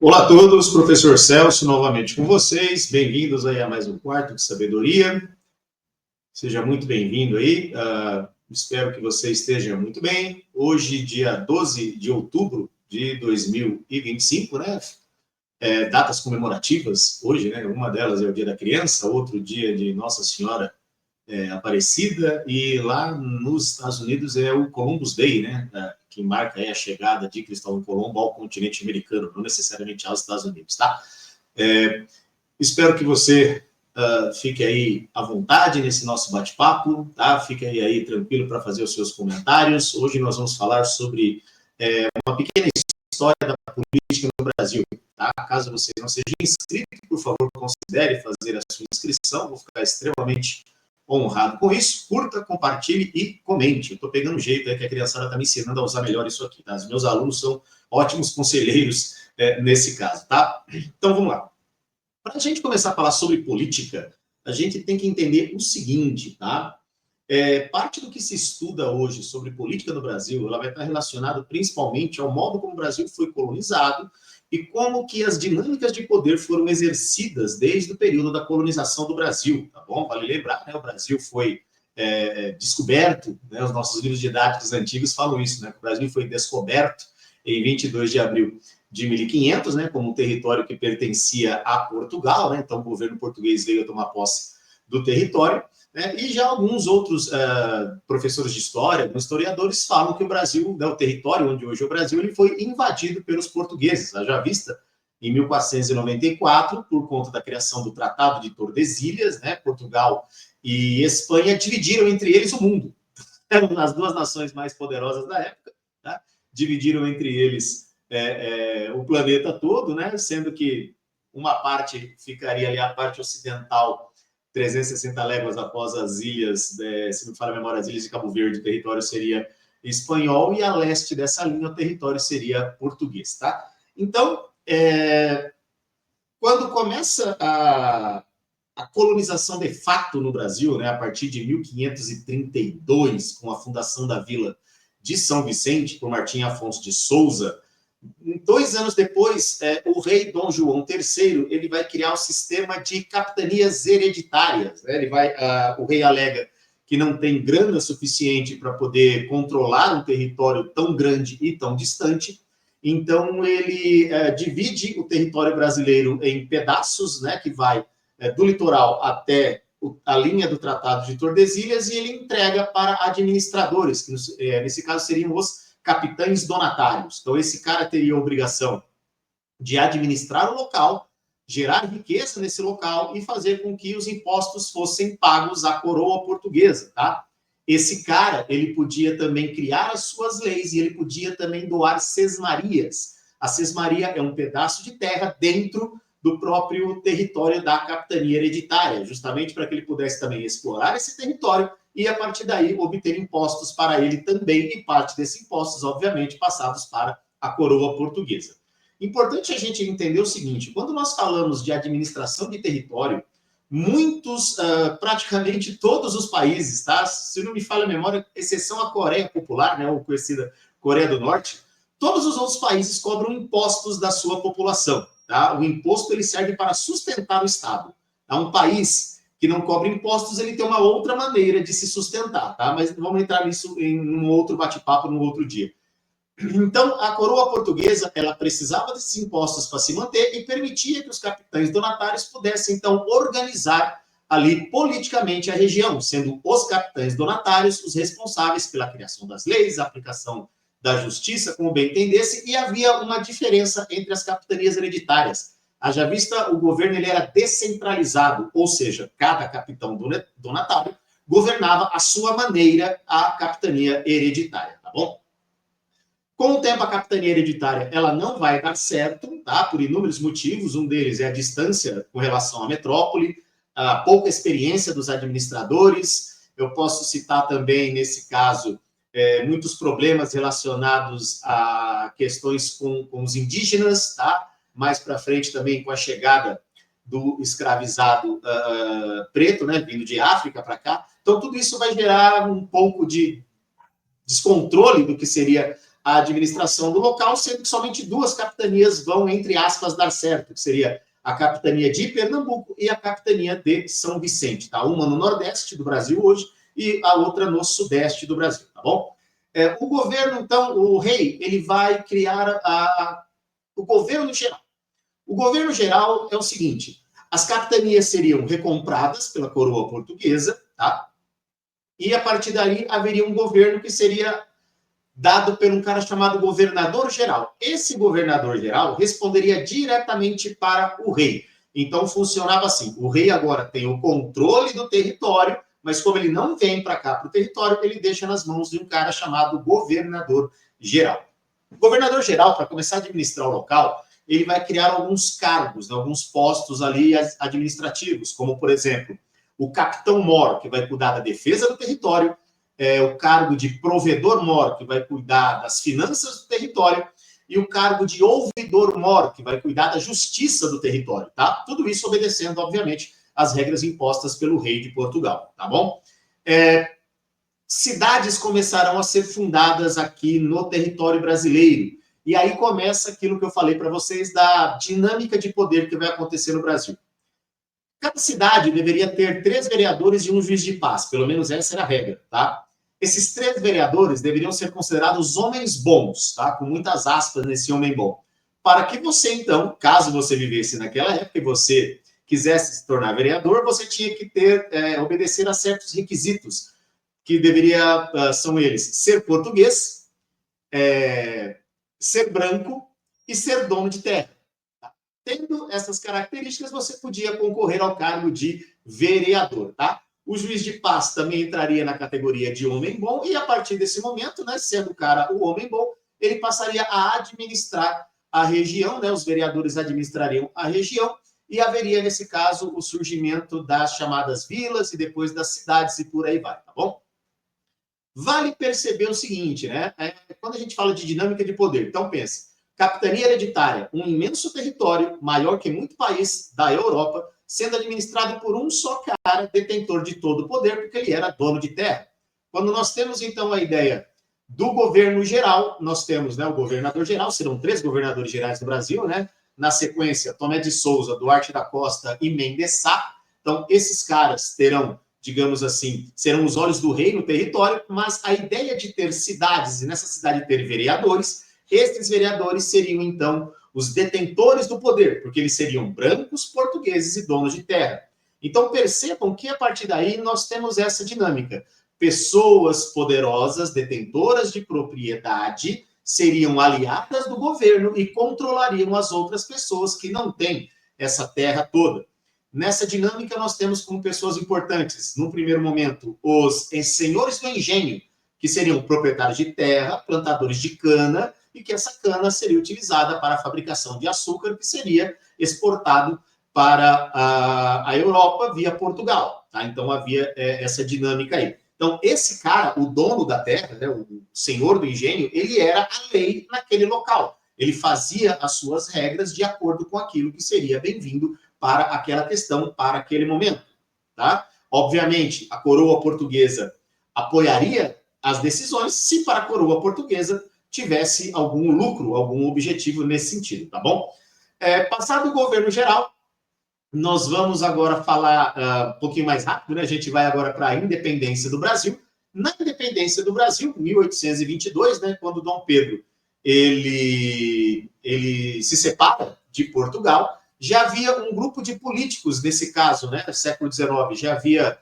Olá a todos, professor Celso novamente com vocês, bem-vindos aí a mais um Quarto de Sabedoria, seja muito bem-vindo aí, espero que você esteja muito bem. Hoje, dia 12 de outubro de 2025, né, datas comemorativas hoje, né, uma delas é o Dia da Criança, outro dia de Nossa Senhora Aparecida, e lá nos Estados Unidos é o Columbus Day, né, que marca aí a chegada de Cristóvão Colombo ao continente americano, não necessariamente aos Estados Unidos, tá? Espero que você fique aí à vontade nesse nosso bate-papo, tá? Fique aí tranquilo para fazer os seus comentários. Hoje nós vamos falar sobre uma pequena história da política no Brasil, tá? Caso você não seja inscrito, por favor, considere fazer a sua inscrição, vou ficar extremamente honrado com isso. Curta, compartilhe e comente. Eu estou pegando um jeito aí que a criançada está me ensinando a usar melhor isso aqui, tá? Os meus alunos são ótimos conselheiros nesse caso, tá? Então, vamos lá. Para a gente começar a falar sobre política, a gente tem que entender o seguinte, tá? Parte do que se estuda hoje sobre política no Brasil, ela vai estar relacionada principalmente ao modo como o Brasil foi colonizado e como que as dinâmicas de poder foram exercidas desde o período da colonização do Brasil, tá bom? Vale lembrar, né? O Brasil foi descoberto, né? Os nossos livros didáticos antigos falam isso, né? Que o Brasil foi descoberto em 22 de abril de 1500, né? Como um território que pertencia a Portugal, né? Então o governo português veio a tomar posse do território, né? E já alguns outros professores de história, alguns historiadores falam que o Brasil, né, o território onde hoje é o Brasil, ele foi invadido pelos portugueses, já vista em 1494, por conta da criação do Tratado de Tordesilhas, né? Portugal e Espanha dividiram entre eles o mundo. Eram as duas nações mais poderosas da época, tá? Dividiram entre eles o planeta todo, né? Sendo que uma parte ficaria ali, a parte ocidental, 360 léguas após as ilhas, se não me falha a memória, as ilhas de Cabo Verde, o território seria espanhol, e a leste dessa linha o território seria português, tá? Então, quando começa a colonização de fato no Brasil, né, a partir de 1532, com a fundação da vila de São Vicente, por Martim Afonso de Souza, 2 anos depois, o rei Dom João III ele vai criar um sistema de capitanias hereditárias, né? O rei alega que não tem grana suficiente para poder controlar um território tão grande e tão distante, então ele divide o território brasileiro em pedaços, né? Que vai do litoral até a linha do Tratado de Tordesilhas, e ele entrega para administradores, que nesse caso seriam os capitães donatários. Então, esse cara teria a obrigação de administrar o local, gerar riqueza nesse local e fazer com que os impostos fossem pagos à coroa portuguesa, tá? Esse cara, ele podia também criar as suas leis e ele podia também doar sesmarias. A sesmaria é um pedaço de terra dentro do próprio território da capitania hereditária, justamente para que ele pudesse também explorar esse território e, a partir daí, obter impostos para ele também, e parte desses impostos, obviamente, passados para a coroa portuguesa. Importante a gente entender o seguinte: quando nós falamos de administração de território, praticamente todos os países, tá? Se não me falha a memória, exceção a Coreia Popular, né, ou conhecida Coreia do Norte, todos os outros países cobram impostos da sua população, tá? O imposto ele serve para sustentar o Estado. Tá? Um país que não cobra impostos, ele tem uma outra maneira de se sustentar, tá? Mas vamos entrar nisso em um outro bate-papo, num outro dia. Então, a coroa portuguesa, ela precisava desses impostos para se manter e permitia que os capitães donatários pudessem, então, organizar ali politicamente a região, sendo os capitães donatários os responsáveis pela criação das leis, a aplicação da justiça, como bem entendesse, e havia uma diferença entre as capitanias hereditárias. Haja vista, o governo ele era descentralizado, ou seja, cada capitão donatário governava à sua maneira a capitania hereditária, tá bom? Com o tempo, a capitania hereditária ela não vai dar certo, tá? Por inúmeros motivos. Um deles é a distância com relação à metrópole, a pouca experiência dos administradores. Eu posso citar também, nesse caso, muitos problemas relacionados a questões com os indígenas, tá? Mais para frente também com a chegada do escravizado preto, né, vindo de África para cá. Então, tudo isso vai gerar um pouco de descontrole do que seria a administração do local, sendo que somente 2 capitanias vão, entre aspas, dar certo, que seria a capitania de Pernambuco e a capitania de São Vicente, tá? Uma no nordeste do Brasil hoje e a outra no sudeste do Brasil, tá bom? O governo, então, o rei, ele vai criar o governo geral. O governo geral é o seguinte: as capitanias seriam recompradas pela coroa portuguesa, tá? E a partir daí haveria um governo que seria dado por um cara chamado governador-geral. Esse governador-geral responderia diretamente para o rei. Então funcionava assim: o rei agora tem o controle do território, mas como ele não vem para cá, para o território, ele deixa nas mãos de um cara chamado governador-geral. O governador-geral, para começar a administrar o local, ele vai criar alguns cargos, né, alguns postos ali administrativos, como, por exemplo, o capitão-mor, que vai cuidar da defesa do território, o cargo de provedor-mor, que vai cuidar das finanças do território, e o cargo de ouvidor-mor, que vai cuidar da justiça do território, tá? Tudo isso obedecendo, obviamente, às regras impostas pelo rei de Portugal, tá bom? Cidades começarão a ser fundadas aqui no território brasileiro, e aí começa aquilo que eu falei para vocês da dinâmica de poder que vai acontecer no Brasil. Cada cidade deveria ter 3 vereadores e um juiz de paz, pelo menos essa era a regra, tá? Esses 3 vereadores deveriam ser considerados homens bons, tá? Com muitas aspas nesse homem bom. Para que você, então, caso você vivesse naquela época e você quisesse se tornar vereador, você tinha que obedecer a certos requisitos, que são eles: ser português, ser branco e ser dono de terra. Tendo essas características, você podia concorrer ao cargo de vereador, tá? O juiz de paz também entraria na categoria de homem bom, e a partir desse momento, né, sendo o cara o homem bom, ele passaria a administrar a região, né? Os vereadores administrariam a região, e haveria, nesse caso, o surgimento das chamadas vilas e depois das cidades e por aí vai, tá bom? Vale perceber o seguinte, né? Quando a gente fala de dinâmica de poder, então pensa: capitania hereditária, um imenso território, maior que muito país da Europa, sendo administrado por um só cara, detentor de todo o poder, porque ele era dono de terra. Quando nós temos, então, a ideia do governo geral, nós temos, né, o governador geral, serão 3 governadores gerais no Brasil, né? Na sequência, Tomé de Souza, Duarte da Costa e Mendes Sá. Então, esses caras terão, digamos assim, serão os olhos do rei no território, mas a ideia de ter cidades, e nessa cidade ter vereadores, esses vereadores seriam, então, os detentores do poder, porque eles seriam brancos, portugueses e donos de terra. Então, percebam que, a partir daí, nós temos essa dinâmica. Pessoas poderosas, detentoras de propriedade, seriam aliadas do governo e controlariam as outras pessoas que não têm essa terra toda. Nessa dinâmica, nós temos como pessoas importantes, no primeiro momento, os senhores do engenho, que seriam proprietários de terra, plantadores de cana, e que essa cana seria utilizada para a fabricação de açúcar, que seria exportado para a Europa via Portugal. Tá? Então, havia essa dinâmica aí. Então, esse cara, o dono da terra, né, o senhor do engenho, ele era a lei naquele local. Ele fazia as suas regras de acordo com aquilo que seria bem-vindo para aquela questão, para aquele momento. Tá? Obviamente, a coroa portuguesa apoiaria as decisões se para a coroa portuguesa tivesse algum lucro, algum objetivo nesse sentido, tá bom? Passado o governo geral, nós vamos agora falar um pouquinho mais rápido, né? A gente vai agora para a independência do Brasil. Na independência do Brasil, 1822, né, quando Dom Pedro ele se separa de Portugal, já havia um grupo de políticos nesse caso, né, no século XIX, já havia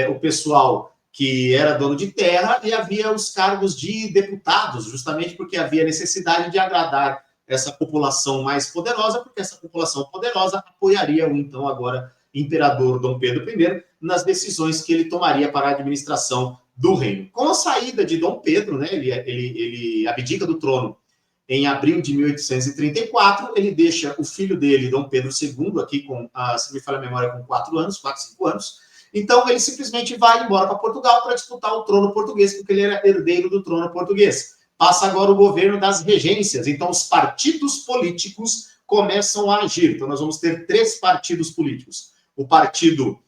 o pessoal que era dono de terra e havia os cargos de deputados, justamente porque havia necessidade de agradar essa população mais poderosa, porque essa população poderosa apoiaria o então agora imperador Dom Pedro I nas decisões que ele tomaria para a administração do reino. Com a saída de Dom Pedro, né, ele abdica do trono em abril de 1834, ele deixa o filho dele, Dom Pedro II, aqui com, se me falha a memória, com 4 anos, 5 anos. Então, ele simplesmente vai embora para Portugal para disputar o trono português, porque ele era herdeiro do trono português. Passa agora o governo das regências. Então, os partidos políticos começam a agir. Então, nós vamos ter 3 partidos políticos. O partido,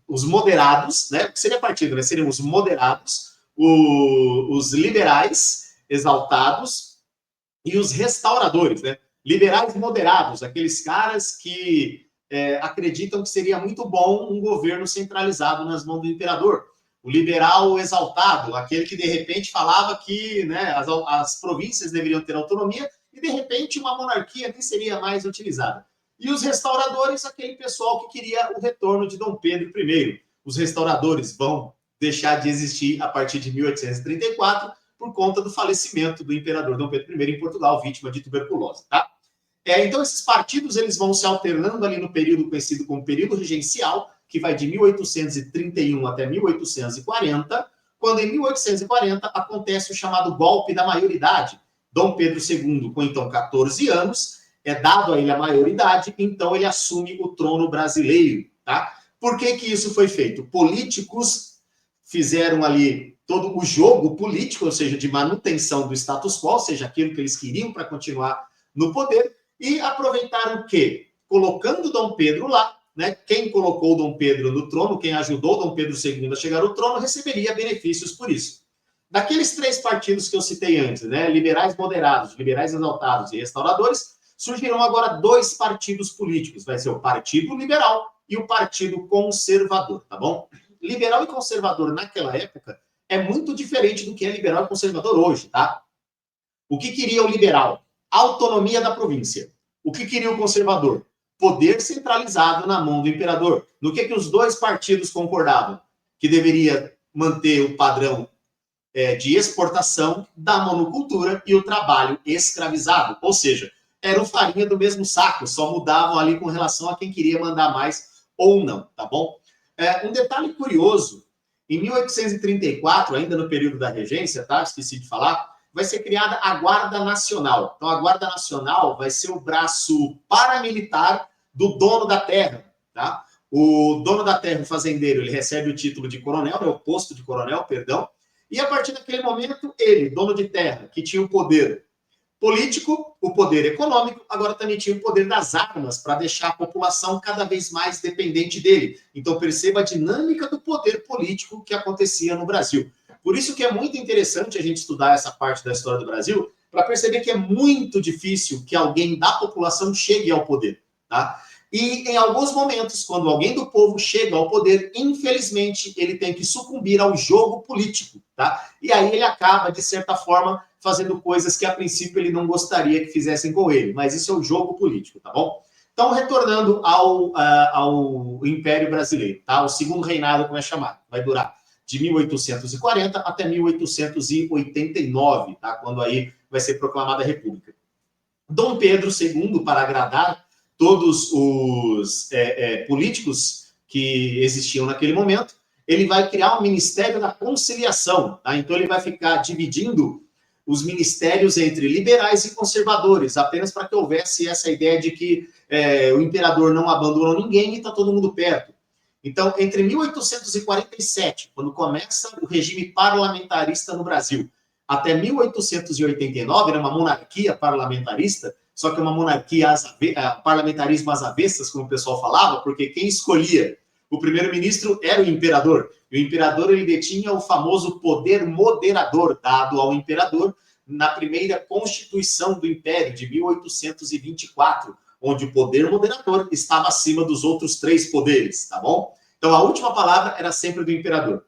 os moderados, né? O que seria partido, né? Seriam os moderados, os liberais exaltados e os restauradores, né? Liberais moderados, aqueles caras que acreditam que seria muito bom um governo centralizado nas mãos do imperador. O liberal exaltado, aquele que de repente falava que, né, as províncias deveriam ter autonomia e de repente uma monarquia nem seria mais utilizada. E os restauradores, aquele pessoal que queria o retorno de Dom Pedro I. Os restauradores vão deixar de existir a partir de 1834 por conta do falecimento do imperador Dom Pedro I em Portugal, vítima de tuberculose, tá? Então, esses partidos eles vão se alternando ali no período conhecido como período regencial, que vai de 1831 até 1840, quando em 1840 acontece o chamado golpe da maioridade. Dom Pedro II, com então 14 anos, é dado a ele a maioridade, então ele assume o trono brasileiro, tá? Por que isso foi feito? Políticos fizeram ali todo o jogo político, ou seja, de manutenção do status quo, ou seja, aquilo que eles queriam para continuar no poder, e aproveitaram que, colocando Dom Pedro lá, né, quem colocou Dom Pedro no trono, quem ajudou Dom Pedro II a chegar ao trono, receberia benefícios por isso. Daqueles três partidos que eu citei antes, né, liberais moderados, liberais exaltados e restauradores, surgirão agora dois partidos políticos. Vai ser o Partido Liberal e o Partido Conservador, tá bom? Liberal e conservador naquela época é muito diferente do que é liberal e conservador hoje, tá? O que queria o liberal? Autonomia da província. O que queria o conservador? Poder centralizado na mão do imperador. No que os dois partidos concordavam? Que deveria manter o padrão de exportação da monocultura e o trabalho escravizado. Ou seja, eram farinha do mesmo saco, só mudavam ali com relação a quem queria mandar mais ou não, tá bom? Um detalhe curioso, em 1834, ainda no período da regência, tá? Esqueci de falar, vai ser criada a Guarda Nacional. Então, a Guarda Nacional vai ser o braço paramilitar do dono da terra, tá? O dono da terra, o fazendeiro, ele recebe o título de coronel, né, o posto de coronel, perdão, e a partir daquele momento, ele, dono de terra, que tinha o poder político, o poder econômico, agora também tinha o poder das armas para deixar a população cada vez mais dependente dele. Então, perceba a dinâmica do poder político que acontecia no Brasil. Por isso que é muito interessante a gente estudar essa parte da história do Brasil, para perceber que é muito difícil que alguém da população chegue ao poder, tá? E em alguns momentos, quando alguém do povo chega ao poder, infelizmente, ele tem que sucumbir ao jogo político, tá? E aí ele acaba, de certa forma, fazendo coisas que a princípio ele não gostaria que fizessem com ele, mas isso é o jogo político, tá bom? Então, retornando ao Império Brasileiro, tá? O segundo reinado, como é chamado, vai durar de 1840 até 1889, tá? Quando aí vai ser proclamada a República. Dom Pedro II, para agradar todos os políticos que existiam naquele momento, ele vai criar um Ministério da Conciliação, tá? Então ele vai ficar dividindo os ministérios entre liberais e conservadores, apenas para que houvesse essa ideia de que o imperador não abandonou ninguém e está todo mundo perto. Então, entre 1847, quando começa o regime parlamentarista no Brasil, até 1889, era uma monarquia parlamentarista, só que uma monarquia parlamentarismo às avessas, como o pessoal falava, porque quem escolhia o primeiro-ministro era o imperador. E o imperador ele detinha o famoso poder moderador dado ao imperador na primeira Constituição do Império, de 1824, onde o poder moderador estava acima dos outros três poderes, tá bom? Então, a última palavra era sempre do imperador.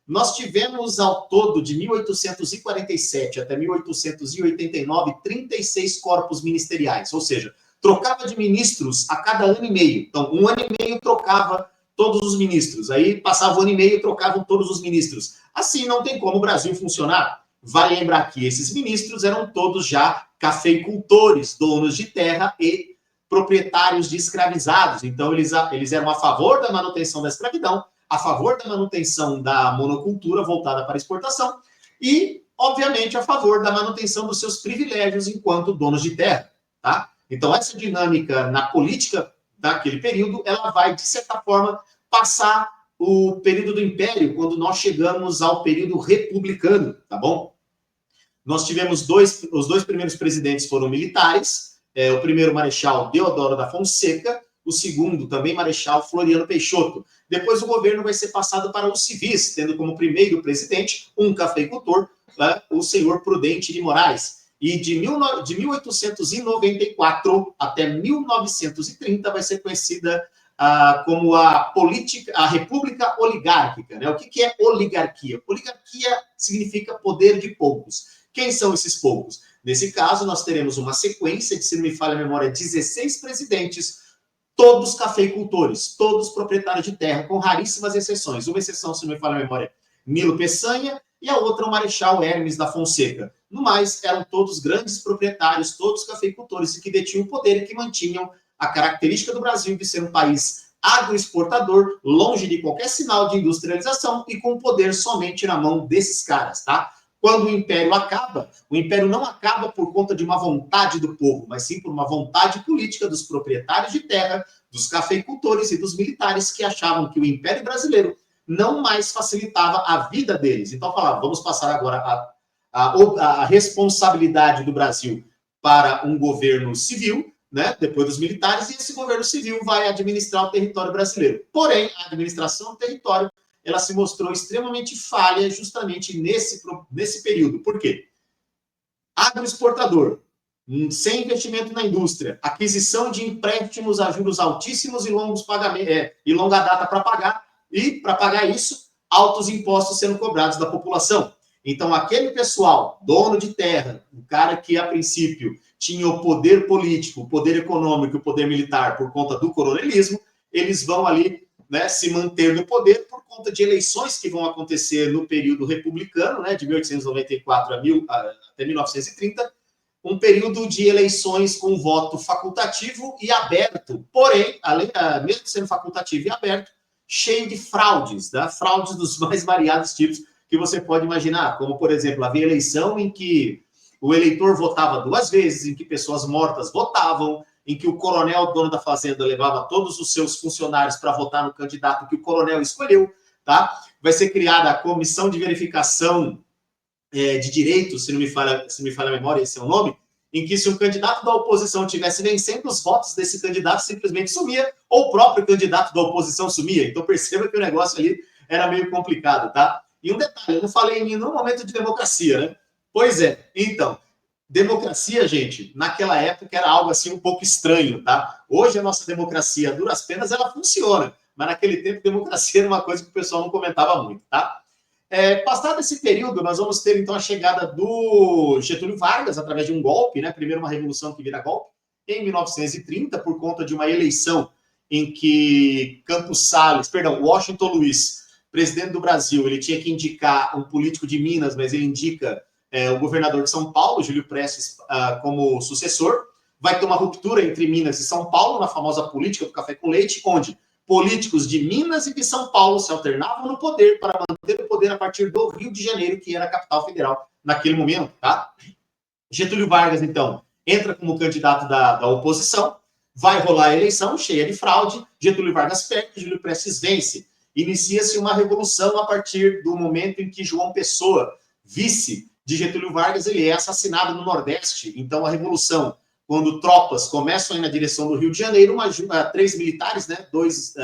Nós tivemos, ao todo, de 1847 até 1889, 36 corpos ministeriais, ou seja, trocava de ministros a cada ano e meio. Então, um ano e meio trocava todos os ministros. Aí, passava um ano e meio e trocavam todos os ministros. Assim, não tem como o Brasil funcionar. Vale lembrar que esses ministros eram todos já cafeicultores, donos de terra e proprietários de escravizados. Então, eles eram a favor da manutenção da escravidão, a favor da manutenção da monocultura voltada para exportação e, obviamente, a favor da manutenção dos seus privilégios enquanto donos de terra, tá? Então, essa dinâmica na política daquele período, ela vai, de certa forma, passar o período do Império, quando nós chegamos ao período republicano, tá bom? Nós tivemos os dois primeiros presidentes foram militares, o primeiro marechal Deodoro da Fonseca, o segundo, também Marechal Floriano Peixoto. Depois o governo vai ser passado para os civis, tendo como primeiro presidente um cafeicultor, o senhor Prudente de Moraes. E de 1894 até 1930 vai ser conhecida como a República Oligárquica. Né? O que é oligarquia? Oligarquia significa poder de poucos. Quem são esses poucos? Nesse caso, nós teremos uma sequência de, se não me falha a memória, 16 presidentes, todos cafeicultores, todos proprietários de terra, com raríssimas exceções. Uma exceção, se não me falha a memória, Nilo Peçanha, e a outra o Marechal Hermes da Fonseca. No mais, eram todos grandes proprietários, todos cafeicultores, que detinham o poder e que mantinham a característica do Brasil de ser um país agroexportador, longe de qualquer sinal de industrialização e com poder somente na mão desses caras, tá? Quando o império acaba, o império não acaba por conta de uma vontade do povo, mas sim por uma vontade política dos proprietários de terra, dos cafeicultores e dos militares que achavam que o Império Brasileiro não mais facilitava a vida deles. Então, falava, vamos passar agora a responsabilidade do Brasil para um governo civil, né, depois dos militares, e esse governo civil vai administrar o território brasileiro. Porém, a administração do território ela se mostrou extremamente falha justamente nesse período. Por quê? Agroexportador, sem investimento na indústria, aquisição de empréstimos a juros altíssimos e longos pagamentos, e longa data para pagar, e para pagar isso, altos impostos sendo cobrados da população. Então, aquele pessoal, dono de terra, o cara que a princípio tinha o poder político, o poder econômico e o poder militar por conta do coronelismo, eles vão ali, né, se manter no poder por conta de eleições que vão acontecer no período republicano, né, de 1894 até 1930, um período de eleições com voto facultativo e aberto, porém, mesmo sendo facultativo e aberto, cheio de fraudes, né, fraudes dos mais variados tipos que você pode imaginar, como, por exemplo, havia eleição em que o eleitor votava 2 vezes, em que pessoas mortas votavam, em que o coronel, dono da fazenda, levava todos os seus funcionários para votar no candidato que o coronel escolheu, tá? Vai ser criada a Comissão de Verificação de Direitos, se não me falha a memória, esse é o nome, em que se um candidato da oposição tivesse vencendo, os votos desse candidato simplesmente sumia, ou o próprio candidato da oposição sumia. Então perceba que o negócio ali era meio complicado, tá? E um detalhe, eu não falei em nenhum momento de democracia, né? Pois é, então, democracia, gente, naquela época era algo assim um pouco estranho, tá? Hoje a nossa democracia, a duras penas, ela funciona, mas naquele tempo democracia era uma coisa que o pessoal não comentava muito, tá? Passado esse período, nós vamos ter então a chegada do Getúlio Vargas através de um golpe, né? Primeiro uma revolução que vira golpe, em 1930, por conta de uma eleição em que Washington Luiz, presidente do Brasil, ele tinha que indicar um político de Minas, mas ele indica o governador de São Paulo, Júlio Prestes, como sucessor. Vai ter uma ruptura entre Minas e São Paulo, na famosa política do café com leite, onde políticos de Minas e de São Paulo se alternavam no poder para manter o poder a partir do Rio de Janeiro, que era a capital federal naquele momento, tá? Getúlio Vargas, então, entra como candidato da oposição, vai rolar a eleição cheia de fraude, Getúlio Vargas perde, Júlio Prestes vence. Inicia-se uma revolução a partir do momento em que João Pessoa, vice de Getúlio Vargas, ele é assassinado no Nordeste. Então, a revolução, quando tropas começam a ir na direção do Rio de Janeiro, 3 militares, né, 2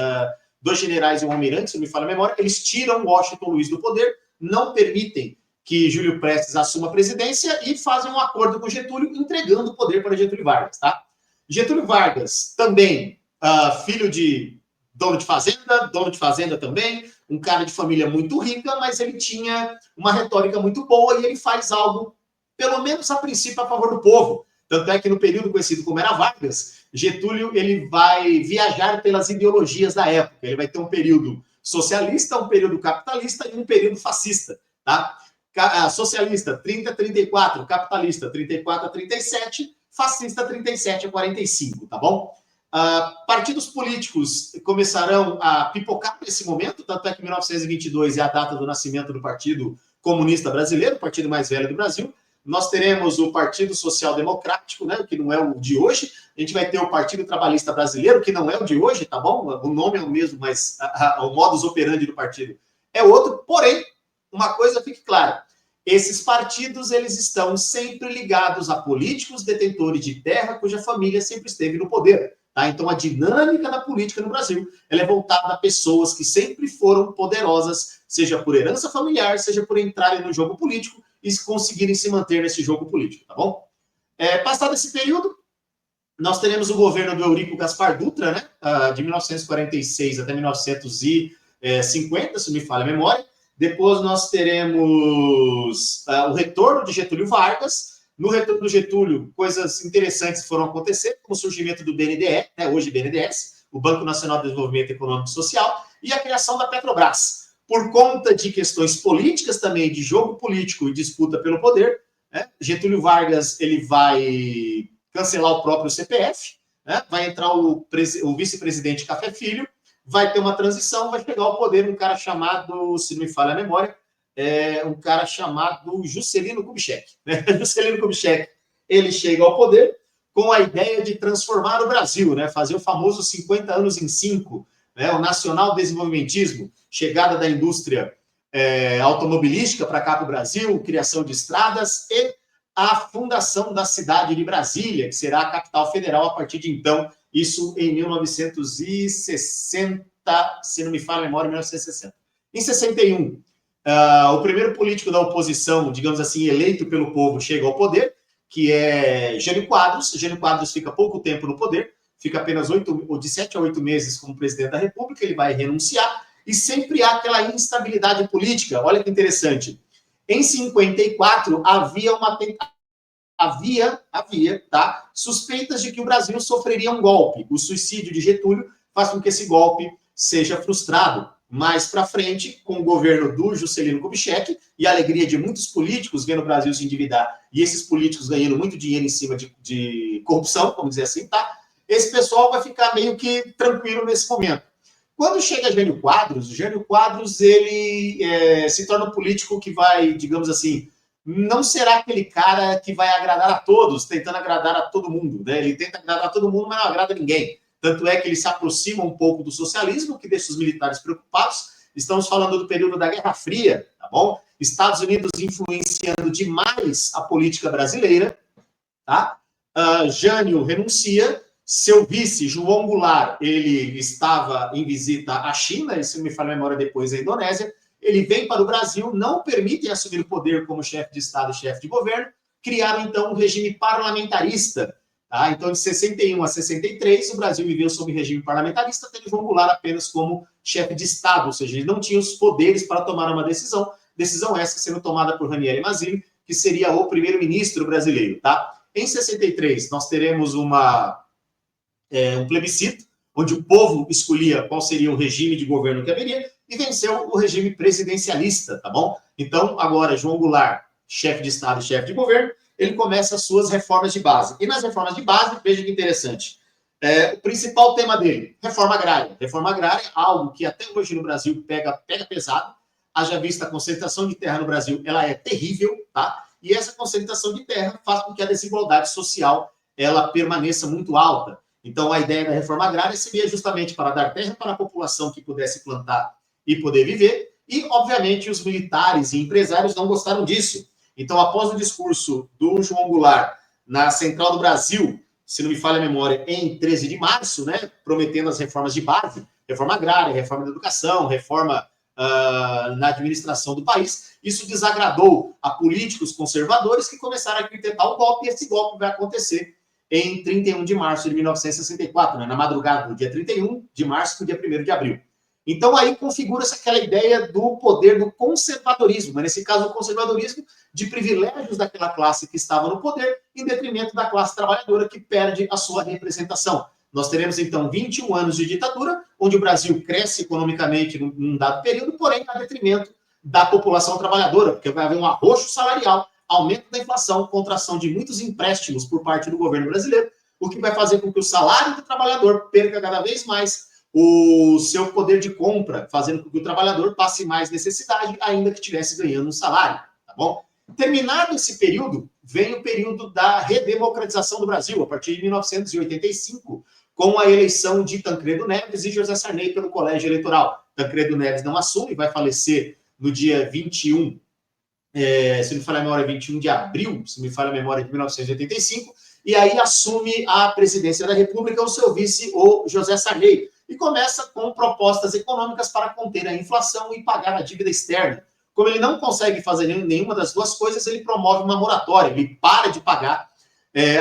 generais e um almirante, se não me falha a memória, eles tiram Washington Luiz do poder, não permitem que Júlio Prestes assuma a presidência e fazem um acordo com Getúlio, entregando o poder para Getúlio Vargas, tá? Getúlio Vargas, também filho de dono de fazenda também, um cara de família muito rica, mas ele tinha uma retórica muito boa e ele faz algo, pelo menos a princípio, a favor do povo. Tanto é que no período conhecido como Era Vargas, Getúlio ele vai viajar pelas ideologias da época. Ele vai ter um período socialista, um período capitalista e um período fascista, tá? Socialista, 30 a 34, capitalista, 34 a 37, fascista, 37 a 45, tá bom? Partidos políticos começarão a pipocar nesse momento, tanto é que 1922 é a data do nascimento do Partido Comunista Brasileiro, o partido mais velho do Brasil. Nós teremos o Partido Social Democrático, né, que não é o de hoje. A gente vai ter o Partido Trabalhista Brasileiro, que não é o de hoje, tá bom? O nome é o mesmo, mas o modus operandi do partido é outro. Porém, uma coisa fique clara. Esses partidos, eles estão sempre ligados a políticos detentores de terra cuja família sempre esteve no poder. Tá? Então, a dinâmica da política no Brasil ela é voltada a pessoas que sempre foram poderosas, seja por herança familiar, seja por entrarem no jogo político e conseguirem se manter nesse jogo político, tá bom? Passado esse período, nós teremos o governo do Eurico Gaspar Dutra, né, de 1946 até 1950, se me falha a memória. Depois nós teremos o retorno de Getúlio Vargas. No retorno do Getúlio, coisas interessantes foram acontecer, como o surgimento do BNDE, né, hoje BNDES, o Banco Nacional de Desenvolvimento Econômico e Social, e a criação da Petrobras. Por conta de questões políticas também, de jogo político e disputa pelo poder, né, Getúlio Vargas ele vai cancelar o próprio CPF, né, vai entrar o vice-presidente Café Filho, vai ter uma transição, vai chegar ao poder um cara chamado, se não me falha a memória, um cara chamado Juscelino Kubitschek. Né? Juscelino Kubitschek, ele chega ao poder com a ideia de transformar o Brasil, né? Fazer o famoso 50 anos em 5, né? O nacional desenvolvimentismo, chegada da indústria automobilística para cá para o Brasil, criação de estradas e a fundação da cidade de Brasília, que será a capital federal a partir de então, isso em 1960, se não me falha a memória, 1960. Em 61, o primeiro político da oposição, digamos assim, eleito pelo povo, chega ao poder, que é Jânio Quadros. Jânio Quadros fica pouco tempo no poder, fica apenas de 7 a 8 meses como presidente da República, ele vai renunciar, e sempre há aquela instabilidade política. Olha que interessante. Em 54, havia suspeitas de que o Brasil sofreria um golpe. O suicídio de Getúlio faz com que esse golpe seja frustrado. Mais para frente, com o governo do Juscelino Kubitschek e a alegria de muitos políticos vendo o Brasil se endividar e esses políticos ganhando muito dinheiro em cima de corrupção, vamos dizer assim, tá? Esse pessoal vai ficar meio que tranquilo nesse momento. Quando chega Jânio Quadros ele se torna um político que vai, digamos assim, não será aquele cara que vai agradar a todos, tentando agradar a todo mundo, né? Ele tenta agradar a todo mundo, mas não agrada a ninguém. Tanto é que ele se aproxima um pouco do socialismo, que deixa os militares preocupados. Estamos falando do período da Guerra Fria, tá bom? Estados Unidos influenciando demais a política brasileira, tá? Jânio renuncia, seu vice, João Goulart, ele estava em visita à China, e se não me falha a memória, depois à Indonésia. Ele vem para o Brasil, não permitem assumir o poder como chefe de Estado e chefe de governo, criaram, então, um regime parlamentarista. Tá? Então, de 61 a 63, o Brasil viveu sob regime parlamentarista, tendo João Goulart apenas como chefe de Estado, ou seja, ele não tinha os poderes para tomar uma decisão essa sendo tomada por Ranieri Mazzilli, que seria o primeiro-ministro brasileiro. Tá? Em 63, nós teremos um plebiscito, onde o povo escolhia qual seria o regime de governo que haveria, e venceu o regime presidencialista, tá bom? Então, agora, João Goulart, chefe de Estado e chefe de governo, ele começa as suas reformas de base. E nas reformas de base, veja que interessante, o principal tema dele, reforma agrária. Reforma agrária, algo que até hoje no Brasil pega pesado, haja vista a concentração de terra no Brasil, ela é terrível, tá? E essa concentração de terra faz com que a desigualdade social ela permaneça muito alta. Então, a ideia da reforma agrária seria justamente para dar terra para a população que pudesse plantar e poder viver, e, obviamente, os militares e empresários não gostaram disso. Então, após o discurso do João Goulart na Central do Brasil, se não me falha a memória, em 13 de março, né, prometendo as reformas de base, reforma agrária, reforma da educação, reforma na administração do país, isso desagradou a políticos conservadores que começaram a arquitetar o golpe, e esse golpe vai acontecer em 31 de março de 1964, né, na madrugada do dia 31 de março para o dia 1º de abril. Então, aí configura-se aquela ideia do poder do conservadorismo, mas nesse caso, o conservadorismo de privilégios daquela classe que estava no poder, em detrimento da classe trabalhadora que perde a sua representação. Nós teremos, então, 21 anos de ditadura, onde o Brasil cresce economicamente num dado período, porém, a detrimento da população trabalhadora, porque vai haver um arroxo salarial, aumento da inflação, contração de muitos empréstimos por parte do governo brasileiro, o que vai fazer com que o salário do trabalhador perca cada vez mais o seu poder de compra, fazendo com que o trabalhador passe mais necessidade, ainda que estivesse ganhando um salário, tá bom? Terminado esse período, vem o período da redemocratização do Brasil, a partir de 1985, com a eleição de Tancredo Neves e José Sarney pelo colégio eleitoral. Tancredo Neves não assume, vai falecer no dia 21, se me falha a memória, 21 de abril, se me falha a memória, de 1985, e aí assume a presidência da República o seu vice, o José Sarney, e começa com propostas econômicas para conter a inflação e pagar a dívida externa. Como ele não consegue fazer nenhuma das duas coisas, ele promove uma moratória, ele para de pagar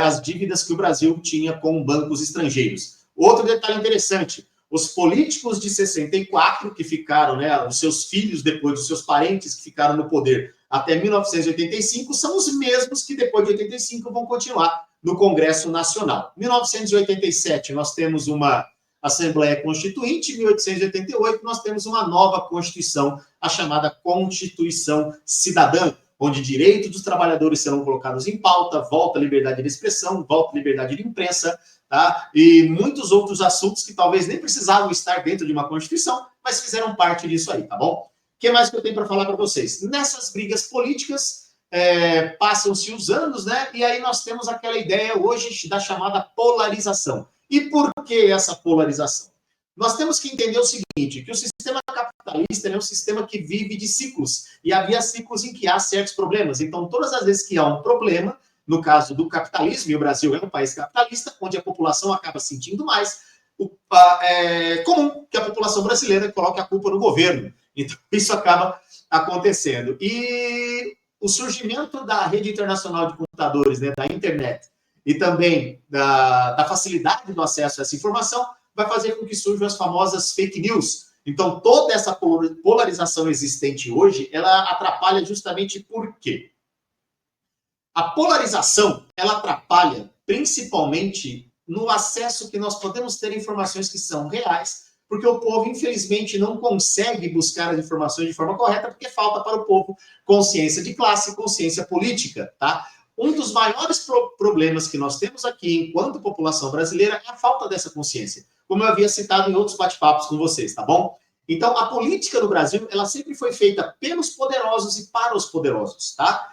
as dívidas que o Brasil tinha com bancos estrangeiros. Outro detalhe interessante, os políticos de 64 que ficaram, né, os seus filhos depois, os seus parentes que ficaram no poder até 1985, são os mesmos que depois de 85 vão continuar no Congresso Nacional. Em 1987, nós temos uma Assembleia Constituinte, em 1888, nós temos uma nova Constituição, a chamada Constituição Cidadã, onde direitos dos trabalhadores serão colocados em pauta, volta a liberdade de expressão, volta a liberdade de imprensa, tá? E muitos outros assuntos que talvez nem precisavam estar dentro de uma Constituição, mas fizeram parte disso aí, tá bom? O que mais que eu tenho para falar para vocês? Nessas brigas políticas, passam-se os anos, né? E aí nós temos aquela ideia hoje da chamada polarização. E por que essa polarização? Nós temos que entender o seguinte, que o sistema capitalista é um sistema que vive de ciclos, e havia ciclos em que há certos problemas. Então, todas as vezes que há um problema, no caso do capitalismo, e o Brasil é um país capitalista, onde a população acaba sentindo mais, é comum que a população brasileira coloque a culpa no governo. Então, isso acaba acontecendo. E o surgimento da rede internacional de computadores, né, da internet, e também da facilidade do acesso a essa informação, vai fazer com que surjam as famosas fake news. Então, toda essa polarização existente hoje, ela atrapalha justamente por quê? A polarização, ela atrapalha principalmente no acesso que nós podemos ter a informações que são reais, porque o povo, infelizmente, não consegue buscar as informações de forma correta, porque falta para o povo consciência de classe, consciência política, tá? Um dos maiores problemas que nós temos aqui, enquanto população brasileira, é a falta dessa consciência, como eu havia citado em outros bate-papos com vocês, tá bom? Então, a política no Brasil, ela sempre foi feita pelos poderosos e para os poderosos, tá?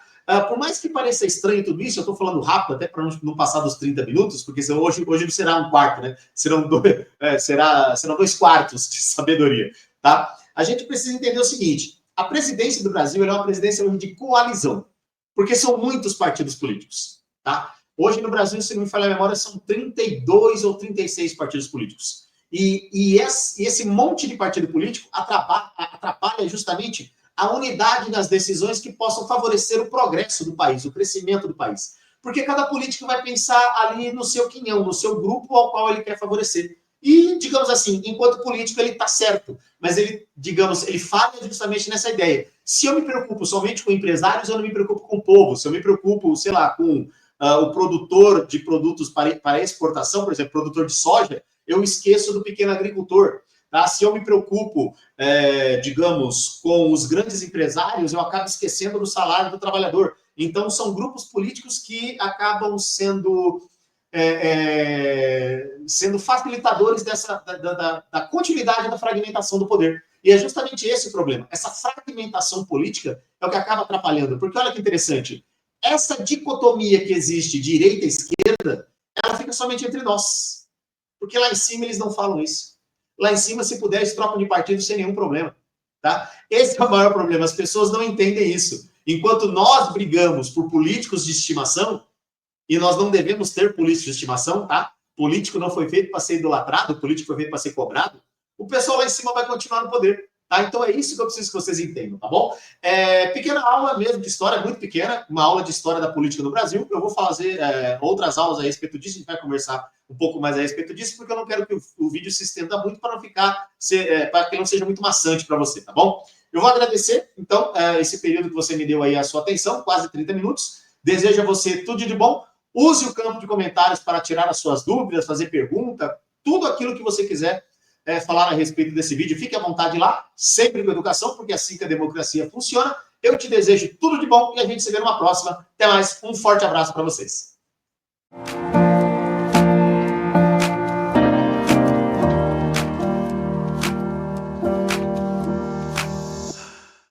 Por mais que pareça estranho tudo isso, eu estou falando rápido, até para não passar dos 30 minutos, porque hoje não será um quarto, né? Serão 2 quartos de sabedoria, tá? A gente precisa entender o seguinte, a presidência do Brasil é uma presidência de coalizão, porque são muitos partidos políticos, tá? Hoje no Brasil, se não me falha a memória, são 32 ou 36 partidos políticos. E esse monte de partido político atrapalha justamente a unidade nas decisões que possam favorecer o progresso do país, o crescimento do país. Porque cada político vai pensar ali no seu quinhão, no seu grupo ao qual ele quer favorecer. E, digamos assim, enquanto político ele está certo, mas ele, digamos, ele falha justamente nessa ideia. Se eu me preocupo somente com empresários, eu não me preocupo com o povo. Se eu me preocupo, sei lá, com o produtor de produtos para exportação, por exemplo, produtor de soja, eu esqueço do pequeno agricultor. Tá? Se eu me preocupo, digamos, com os grandes empresários, eu acabo esquecendo do salário do trabalhador. Então, são grupos políticos que acabam sendo facilitadores da continuidade da fragmentação do poder. E é justamente esse o problema. Essa fragmentação política é o que acaba atrapalhando. Porque olha que interessante, essa dicotomia que existe direita e esquerda, ela fica somente entre nós. Porque lá em cima eles não falam isso. Lá em cima, se puder, eles trocam de partido sem nenhum problema. Tá? Esse é o maior problema. As pessoas não entendem isso. Enquanto nós brigamos por políticos de estimação, e nós não devemos ter políticos de estimação, tá? Político não foi feito para ser idolatrado, político foi feito para ser cobrado, o pessoal lá em cima vai continuar no poder. Tá? Então é isso que eu preciso que vocês entendam, tá bom? Pequena aula mesmo de história, muito pequena, uma aula de história da política no Brasil. Eu vou fazer outras aulas a respeito disso, a gente vai conversar um pouco mais a respeito disso, porque eu não quero que o vídeo se estenda muito para não ficar, para que não seja muito maçante para você, tá bom? Eu vou agradecer, então, esse período que você me deu aí a sua atenção, quase 30 minutos. Desejo a você tudo de bom. Use o campo de comentários para tirar as suas dúvidas, fazer pergunta, tudo aquilo que você quiser falar a respeito desse vídeo. Fique à vontade lá, sempre com educação, porque é assim que a democracia funciona. Eu te desejo tudo de bom e a gente se vê numa próxima. Até mais, um forte abraço para vocês.